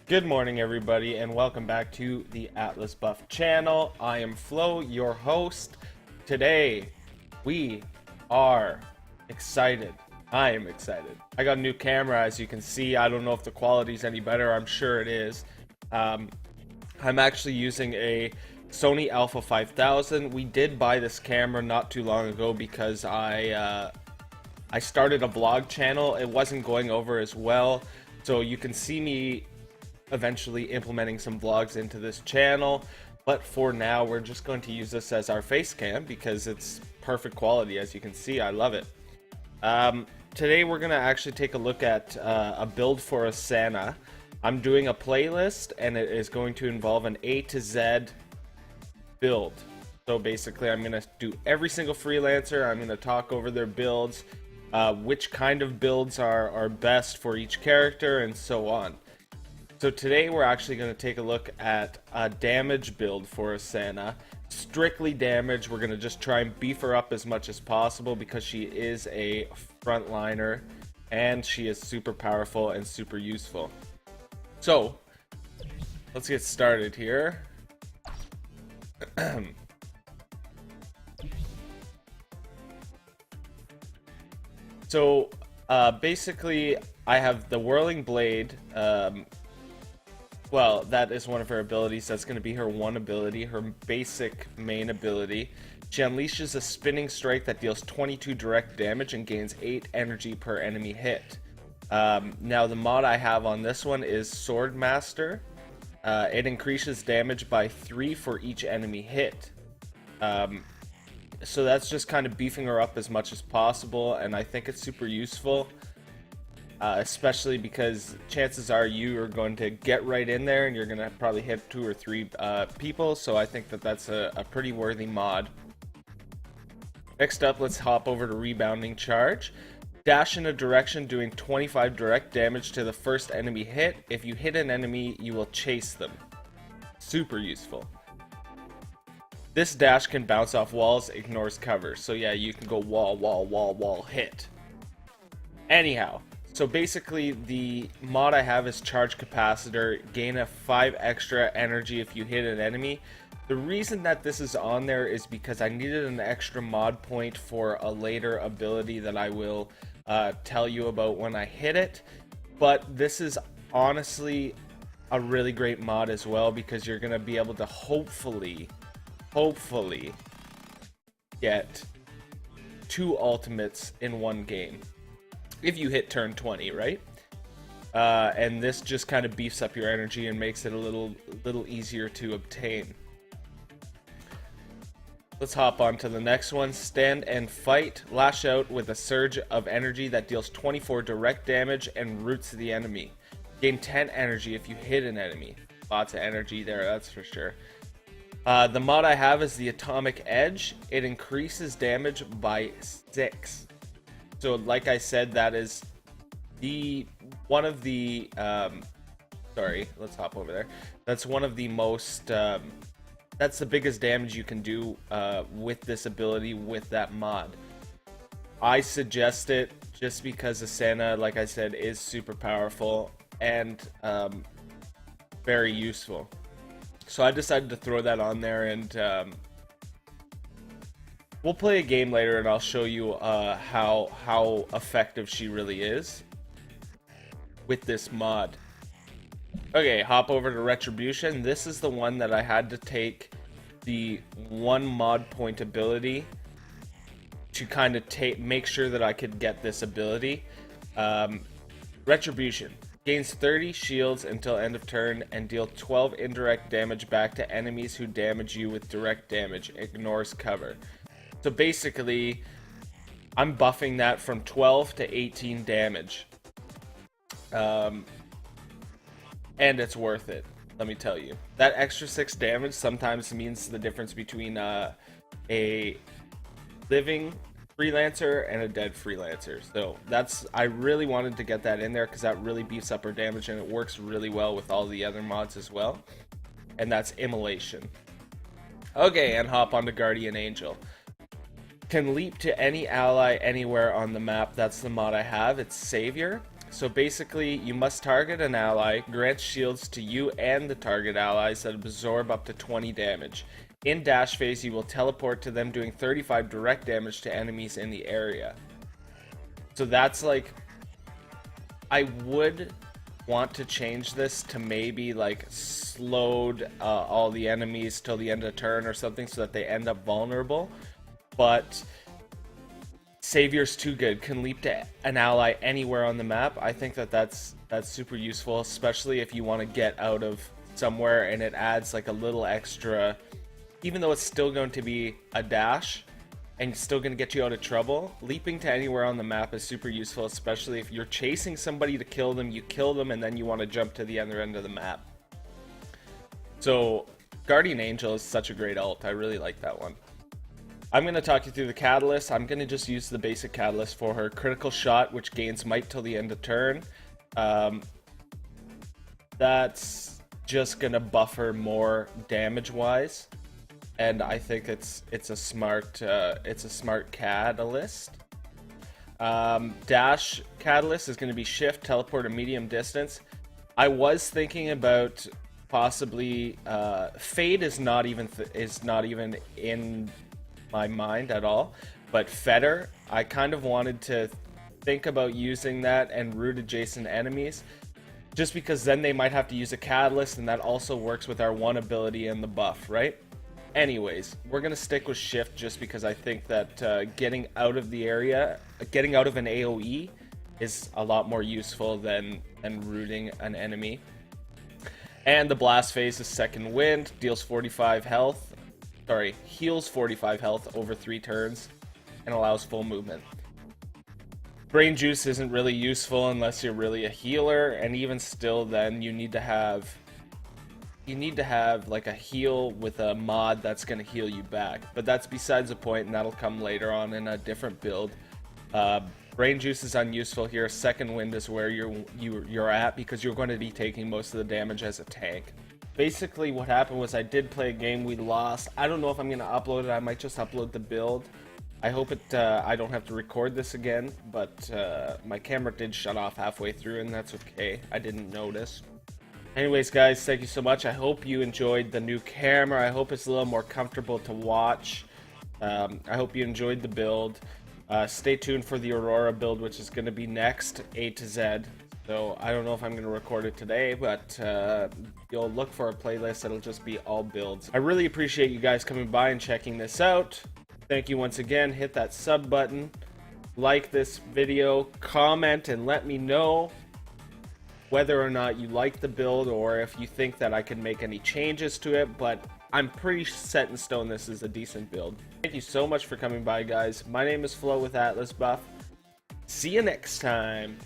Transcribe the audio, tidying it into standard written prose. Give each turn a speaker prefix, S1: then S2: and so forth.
S1: Good morning, everybody, and welcome back to the Atlas Buff channel. I am Flo, your host. Today, we are excited. I am excited. I got a new camera, as you can see. I don't know if the quality's any better. I'm sure it is. I'm actually using a Sony Alpha 5000. We did buy this camera not too long ago because I started a vlog channel. It wasn't going over as well, so you can see me eventually implementing some vlogs into this channel, but for now we're just going to use this as our face cam because it's perfect quality. As you can see, I love it. Today we're gonna actually take a look at a build for Asana. I'm doing a playlist and it is going to involve an A to Z build. So basically I'm gonna do every single freelancer. I'm gonna talk over their builds, which kind of builds are best for each character, and so on. So today we're actually going to take a look at a damage build for Asana. Strictly damage. We're going to just try and beef her up as much as possible because she is a frontliner and she is super powerful and super useful. So let's get started here. So basically I have the Whirling Blade. Well, that is one of her abilities. That's going to be her one ability, her basic main ability. She unleashes a spinning strike that deals 22 direct damage and gains 8 energy per enemy hit. Now, the mod I have on this one is Sword Master. It increases damage by 3 for each enemy hit. So that's just kind of beefing her up as much as possible, and I think it's super useful. Especially because chances are you are going to get right in there and you're going to probably hit 2 or 3 people, so I think that that's a pretty worthy mod. Next up, let's hop over to Rebounding Charge. Dash in a direction doing 25 direct damage to the first enemy hit. If you hit an enemy, you will chase them. Super useful. This dash can bounce off walls, ignores cover. So yeah, you can go wall, wall, wall, wall, hit. Anyhow. So basically, the mod I have is Charge Capacitor, gain a 5 extra energy if you hit an enemy. The reason that this is on there is because I needed an extra mod point for a later ability that I will tell you about when I hit it. But this is honestly a really great mod as well because you're going to be able to hopefully get 2 ultimates in one game. If you hit turn 20, right? And this just kind of beefs up your energy and makes it a little easier to obtain. Let's hop on to the next one. Stand and Fight. Lash out with a surge of energy that deals 24 direct damage and roots the enemy. Gain 10 energy if you hit an enemy. Lots of energy there, that's for sure. The mod I have is the Atomic Edge. It increases damage by 6. So like I said, that is one of the sorry, let's hop over there. That's one of the most that's the biggest damage you can do with this ability with that mod. I suggest it just because Asana, like I said, is super powerful and very useful. So I decided to throw that on there, and we'll play a game later and I'll show you how effective she really is with this mod. Okay, hop over to Retribution. This is the one that I had to take the 1 mod point ability to kind of make sure that I could get this ability. Retribution. Gains 30 shields until end of turn and deal 12 indirect damage back to enemies who damage you with direct damage. Ignores cover. So basically, I'm buffing that from 12 to 18 damage. And it's worth it, let me tell you. That extra 6 damage sometimes means the difference between a living freelancer and a dead freelancer. So I really wanted to get that in there because that really beefs up her damage and it works really well with all the other mods as well. And that's Immolation. Okay, and hop onto Guardian Angel. Can leap to any ally anywhere on the map. That's the mod I have. It's Savior. So basically, you must target an ally, grant shields to you and the target allies that absorb up to 20 damage. In dash phase, you will teleport to them, doing 35 direct damage to enemies in the area. So that's like, I would want to change this to maybe like slowed all the enemies till the end of turn or something so that they end up vulnerable. But Savior's too good, can leap to an ally anywhere on the map. I think that that's super useful, especially if you want to get out of somewhere and it adds like a little extra, even though it's still going to be a dash and still going to get you out of trouble. Leaping to anywhere on the map is super useful, especially if you're chasing somebody to kill them, you kill them and then you want to jump to the other end of the map. So Guardian Angel is such a great ult. I really like that one. I'm going to talk you through the catalyst. I'm going to just use the basic catalyst for her. Critical shot, which gains might till the end of turn. That's just going to buff her more damage-wise, and I think it's a smart catalyst. Dash catalyst is going to be shift, teleport, or medium distance. I was thinking about possibly Fade is not even in my mind at all, but Fetter, I kind of wanted to think about using that and root adjacent enemies, just because then they might have to use a catalyst, and that also works with our one ability and the buff, right? Anyways, we're gonna stick with shift just because I think that getting out of the area, getting out of an AoE is a lot more useful than rooting an enemy. And the blast phase is second wind, deals 45 health. Heals 45 health over 3 turns and allows full movement. Brain Juice isn't really useful unless you're really a healer, and even still then you need to have like a heal with a mod that's going to heal you back. But that's besides the point, and that'll come later on in a different build. Brain Juice is unuseful here. Second wind is where you're at, because you're going to be taking most of the damage as a tank. Basically what happened was I did play a game, we lost. I don't know if I'm going to upload it. I might just upload the build. I hope I don't have to record this again, but my camera did shut off halfway through, and that's okay. I didn't notice. Anyways, guys, thank you so much. I hope you enjoyed the new camera. I hope it's a little more comfortable to watch. I hope you enjoyed the build. Stay tuned for the Aurora build, which is going to be next, A to Z. So I don't know if I'm going to record it today, but you'll look for a playlist that'll just be all builds. I really appreciate you guys coming by and checking this out. Thank you once again. Hit that sub button, like this video, comment, and let me know whether or not you like the build or if you think that I can make any changes to it, but I'm pretty set in stone this is a decent build. Thank you so much for coming by, guys. My name is Flo with Atlas Buff. See you next time.